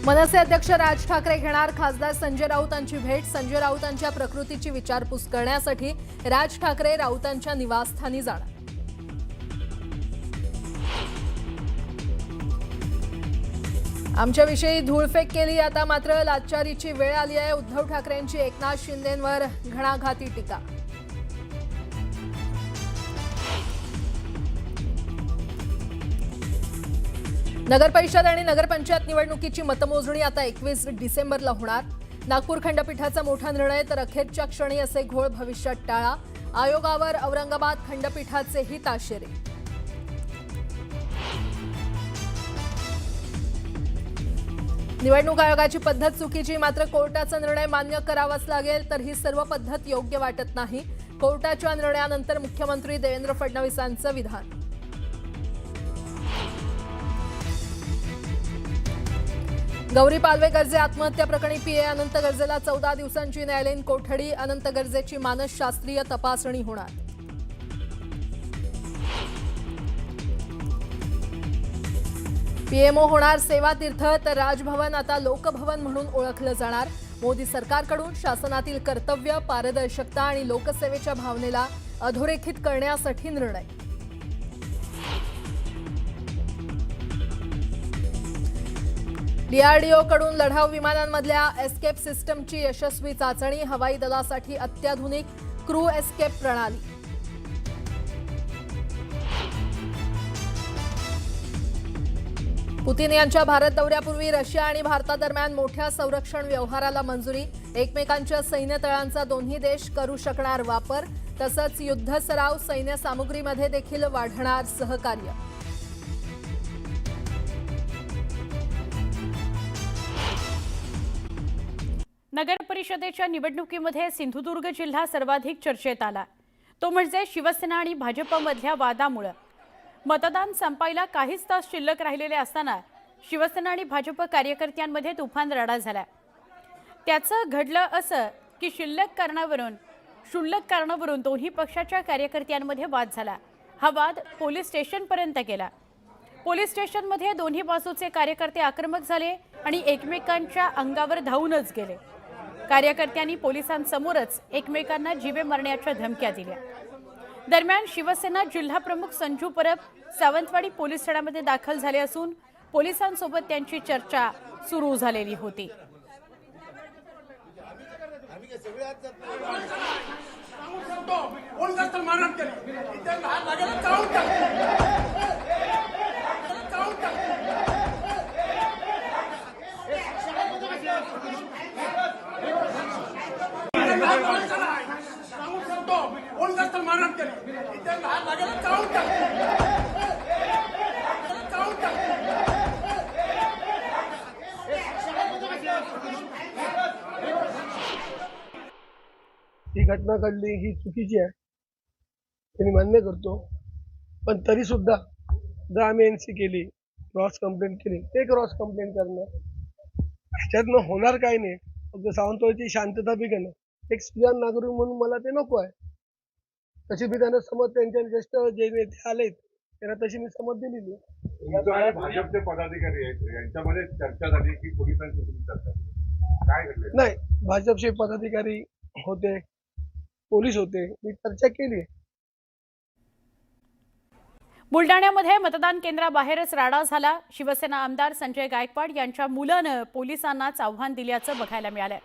मनसे अध्यक्ष राज ठाकरे घेणार खासदार संजय राऊतांची भेट। संजय राऊतांच्या प्रकृतीची विचारपूस करण्यासाठी राज ठाकरे राऊतांच्या निवासस्थानी जाणार। आमच्याविषयी धूळफेक केली, आता मात्र लाचारीची वेळ आली आहे। उद्धव ठाकरेंची एकनाथ शिंदेंवर घणाघाती टीका। नगर परिषद आणि नगरपंचायत निवडणुकीची मतमोजणी आता 21 डिसेंबरला होणार। नागपूर खंडपीठाचा मोठा निर्णय तर अखेरच्या क्षणी असे घोळ भविष्यात टाळा। आयोगावर औरंगाबाद खंडपीठाचेही ताशेरे। निवडणूक आयोगाची पद्धत चुकीची, मात्र कोर्टाचा निर्णय मान्य करावाच लागेल। तर ही सर्व पद्धत योग्य वाटत नाही। कोर्टाच्या निर्णयानंतर मुख्यमंत्री देवेंद्र फडणवीसांचं विधान। गौरी पालवे गर्जे आत्महत्या प्रकरणी पीए अनंत गर्जेला 14 दिवसांची न्यायालयीन कोठडी। अनंत गर्जेची मानसशास्त्रीय तपासणी होणार। पीएमओ होणार सेवा तीर्थ, तर राजभवन आता लोकभवन म्हणून ओळखलं जाणार। मोदी सरकारकडून शासनातील कर्तव्य, पारदर्शकता आणि लोकसेवेच्या भावनेला अधोरेखित करण्यासाठी निर्णय। डीआरडीओ कडून लढाऊ विमानांमधल्या एस्केप सिस्टमची यशस्वी चाचणी। हवाई दलासाठी अत्याधुनिक क्रू एस्केप प्रणाली। पुतीन यांच्या भारत दौऱ्यापूर्वी रशिया आणि भारतादरम्यान मोठ्या संरक्षण व्यवहाराला मंजुरी। एकमेकांच्या सैन्य तळांचा दोन्ही देश करू शकणार वापर। तसंच युद्ध सराव, सैन्य सामुग्रीमध्ये देखील वाढणार सहकार्य। नगर परिषदेच्या निवडणुकीमध्ये सिंधुदुर्ग जिल्हा सर्वाधिक चर्चेत आला। तो म्हणजे शिवसेना आणि भाजपमधल्या वादामुळे। मतदान संपायला काहीच तास शिल्लक राहिलेले असताना शिवसेना आणि भाजप कार्यकर्त्यांमध्ये तुफान लढा झाला। त्याचं घडलं असं की क्षुल्लक कारणावरून दोन्ही पक्षाच्या कार्यकर्त्यांमध्ये वाद झाला। हा वाद पोलीस स्टेशनपर्यंत गेला। पोलीस स्टेशनमध्ये दोन्ही बाजूचे कार्यकर्ते आक्रमक झाले आणि एकमेकांच्या अंगावर धावूनच गेले। कार्यकर्त्यांनी पोलिसांसमोरच एकमेकांना जीवे मारण्याच्या धमक्या दिल्या। दरम्यान शिवसेना जिल्हाप्रमुख संजू परब सावंतवाडी पोलीस ठाण्यामध्ये दाखल झाले असून पोलिसांसोबत त्यांची चर्चा सुरू झालेली होती। ही घटना घडली ही चुकीची आहे, मी मान्य करतो। पण तरी सुद्धा जर आम्ही एनसी केली, क्रॉस कंप्लेंट केली, ते क्रॉस कंप्लेंट करणं ह्याच्यातनं होणार काही नाही। फक्त सावंतवाडीची शांतता बिघडणं, एक सुजाण नागरिक म्हणून मला ते नको आहे। तशी बी त्यांना समज, त्यांच्या ज्येष्ठ जे नेते आलेत त्यांना तशी मी समज दिलेली आहे। भाजपचे पदाधिकारी आहेत, यांच्यामध्ये चर्चा झाली की पोलिसांची चर्चा काय घडलं? नाही, भाजपचे पदाधिकारी होते, पोलीस होते, मी चर्चा केली। बुलडाण्यामध्ये मतदान केंद्राबाहेरच राडा झाला। शिवसेना आमदार संजय गायकवाड यांच्या मुलानं पोलिसांनाच आव्हान दिल्याचं बघायला मिळालं।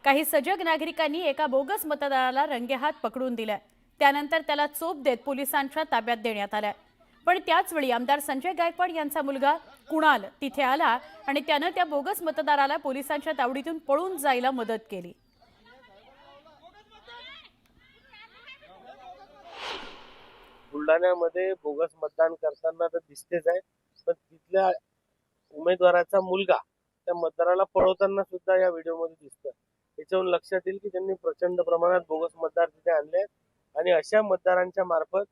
काही सजग नागरिकांनी एका बोगस मतदाराला रंगेहात पकडून दिलं। त्यानंतर त्याला चोप देत पोलिसांच्या ताब्यात देण्यात आलं। पण त्याच वेळी आमदार संजय गायकवाड यांचा मुलगा कुणाल तिथे आला आणि त्यानं त्या बोगस मतदाराला पोलिसांच्या तावडीतून पळून जायला मदत केली। बुलढाण्यामध्ये बोगस मतदान करताना तर दिसतेच आहे, पण तिथल्या उमेदवाराचा मुलगा त्या मतदाराला पळवताना सुद्धा या व्हिडिओमध्ये दिसतं। याच्यावरून लक्षात येईल की त्यांनी प्रचंड प्रमाणात बोगस मतदार तिथे आणले आहेत आणि अशा मतदारांच्या मार्फत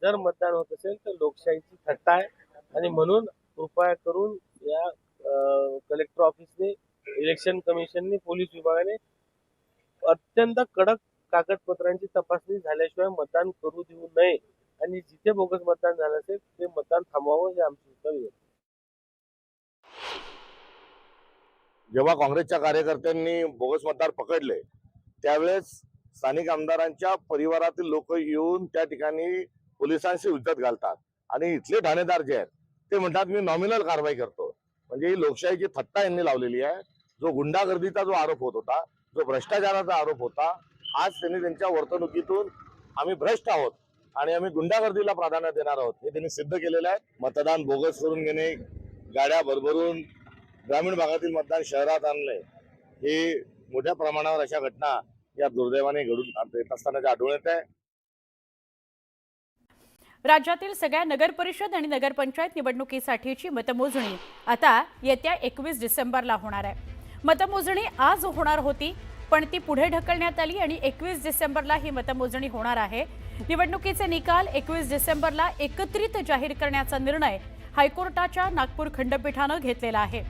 जर मतदान होत असेल तर लोकशाहीची थट्टा आहे। आणि म्हणून कृपया करून या कलेक्टर ऑफिसने, इलेक्शन कमिशनने, पोलीस विभागाने अत्यंत कडक कागदपत्रांची तपासणी झाल्याशिवाय मतदान करू देऊ नये आणि जिथे बोगस मतदान झालं असेल ते मतदान थांबवावं हे आमची विनंती आहे। जेव्हा काँग्रेसच्या कार्यकर्त्यांनी बोगस मतदार पकडले त्यावेळेस स्थानिक आमदारांच्या परिवारातील लोक येऊन त्या ठिकाणी पोलिसांशी हुज्जत घालतात आणि इथले ठाणेदार जे आहेत ते म्हणतात मी नॉमिनल कारवाई करतो. म्हणजे ही लोकशाहीची थट्टा यांनी लावलेली आहे. जो गुंडागर्दीचा जो आरोप होत होता, जो भ्रष्टाचाराचा आरोप होता, आज त्यांनी त्यांच्या वर्तणुकीतून आम्ही भ्रष्ट आहोत आणि आम्ही गुंडागर्दीला प्राधान्य देणार आहोत हे त्यांनी सिद्ध केलेलं आहे. मतदान बोगस करून घेणे, गाड्या भरभरून ग्रामीण भागातील मतदान शहरात आणले, हे मोठ्या प्रमाणावर अशा घटना या दुर्दैवाने घडून येत असताना आढळून येत आहे. राज्यातील सगळ्या नगर परिषद आणि नगरपंचायत निवडणुकीसाठीची मतमोजणी आता येत्या 21 डिसेंबरला होणार आहे. मतमोजणी आज होणार होती पण ती पुढे ढकलण्यात आली आणि 21 डिसेंबरला ही मतमोजणी होणार आहे. निवडणुकीचे निकाल 21 डिसेंबरला एकत्रित जाहीर करण्याचा निर्णय हायकोर्टाच्या नागपूर खंडपीठानं घेतलेला आहे.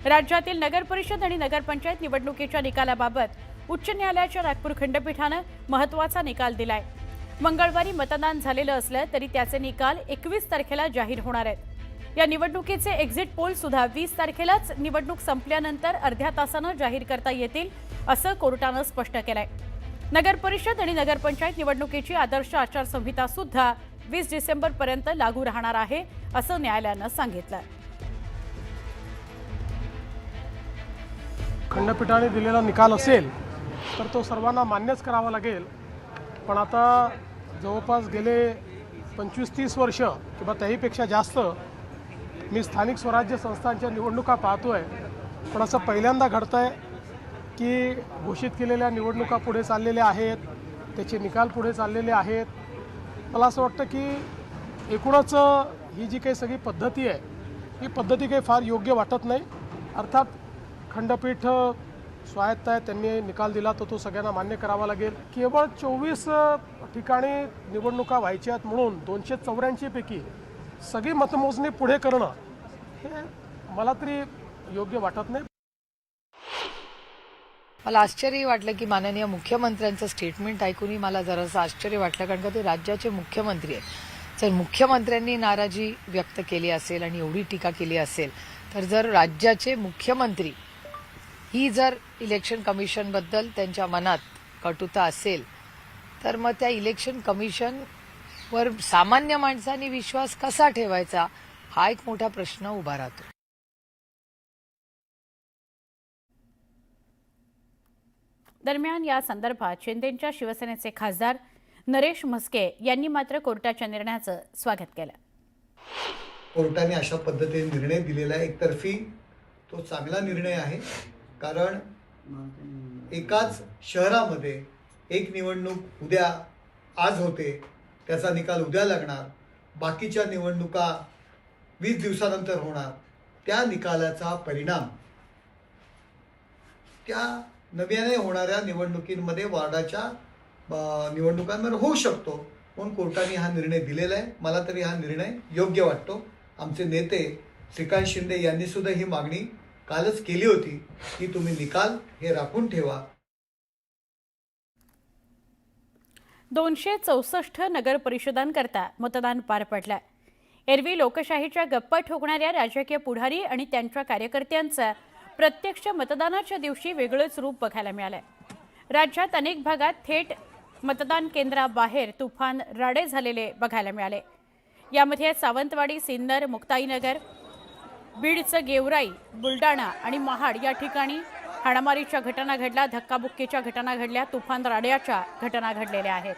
राज्यातील नगर परिषद आणि नगरपंचायत निवडणुकीच्या निकालाबाबत उच्च न्यायालयाच्या नागपूर खंडपीठानं महत्त्वाचा निकाल दिलाय. मंगळवारी मतदान झालेलं असलं तरी त्याचे निकाल 21 तारखेला जाहीर होणार आहेत. या निवडणुकीचे एक्झिट पोल सुद्धा 20 तारखेलाच निवडणूक संपल्यानंतर अर्ध्या तासानं जाहीर करता येतील असं कोर्टानं स्पष्ट केलंय. नगर परिषद आणि नगरपंचायत निवडणुकीची आदर्श आचारसंहिता सुद्धा 20 डिसेंबरपर्यंत लागू राहणार आहे असं न्यायालयानं सांगितलं. खंडपीठाने दिलेला निकाल असेल तर तो सर्वांना मान्यच करावा लागेल. पण आता जवळपास गेले 25-30 वर्ष किंवा त्याहीपेक्षा जास्त मी स्थानिक स्वराज्य संस्थांच्या निवडणुका पाहतोय. पण असं पहिल्यांदा घडतंय की घोषित केलेल्या निवडणुका पुढे चाललेल्या आहेत, त्याचे निकाल पुढे चाललेले आहेत. मला असं वाटतं की एकूणच ही जी काही सगळी पद्धती आहे ही पद्धती काही फार योग्य वाटत नाही. अर्थात खंडपीठ स्वायत्त आहे, त्यांनी निकाल दिला तर तो सगळ्यांना मान्य करावा लागेल. केवळ 24 ठिकाणी निवडणुका व्हायच्यात म्हणून 284 पैकी सगळी मतमोजणी पुढे करणं हे मला तरी योग्य वाटत नाही. मला आश्चर्य वाटलं की माननीय मुख्यमंत्र्यांचं स्टेटमेंट ऐकूनही मला जरासं आश्चर्य वाटलं, कारण का ते राज्याचे मुख्यमंत्री आहेत. जर मुख्यमंत्र्यांनी नाराजी व्यक्त केली असेल आणि एवढी टीका केली असेल तर जर राज्याचे मुख्यमंत्री ही जर इलेक्शन कमिशनबद्दल त्यांच्या मनात कटुता असेल तर मग त्या इलेक्शन कमिशनवर सामान्य माणसांनी विश्वास कसा ठेवायचा हा एक मोठा प्रश्न उभा राहतो. दरम्यान या संदर्भात शिंदेंच्या शिवसेनेचे खासदार नरेश म्हस्के यांनी मात्र कोर्टाच्या निर्णयाचं स्वागत केलं. कोर्टाने अशा पद्धतीने निर्णय दिलेला आहे. एकतर्फी तो चांगला निर्णय आहे, कारण एकाच शहरामध्ये एक निवडणूक आज होते, त्याचा निकाल उद्या लागणार, बाकीच्या निवडणुका 20 दिवसानंतर होणार. त्या निकालाचा परिणाम त्या नव्याने होणाऱ्या निवडणुकींमध्ये वार्डाच्या निवडणुकांवर होऊ शकतो. म्हणून कोर्टाने हा निर्णय दिलेला आहे. मला तरी हा निर्णय योग्य वाटतो. आमचे नेते श्रीकांत शिंदे यांनी सुद्धा ही मागणी कालच केली होती की तुम्ही निकाल हे राखून ठेवा. 264 नगर परिषदांकरता मतदान पार पडलं. एरवी लोकशाहीच्या गप्पा ठोकणाऱ्या राजकीय पुढारी आणि त्यांच्या कार्यकर्त्यांचं प्रत्यक्ष मतदानाच्या दिवशी वेगळंच रूप बघायला मिळालंय. राज्यात अनेक भागात थेट मतदान केंद्राबाहेर तुफान राडे झालेले बघायला मिळाले. यामध्ये सावंतवाडी, सिन्नर, मुक्ताईनगर, बीडचं गेवराई, बुलडाणा आणि महाड या ठिकाणी हाणामारीच्या घटना घडल्या, धक्काबुक्कीच्या घटना घडल्या, तुफान राड्याच्या घटना घडलेल्या आहेत.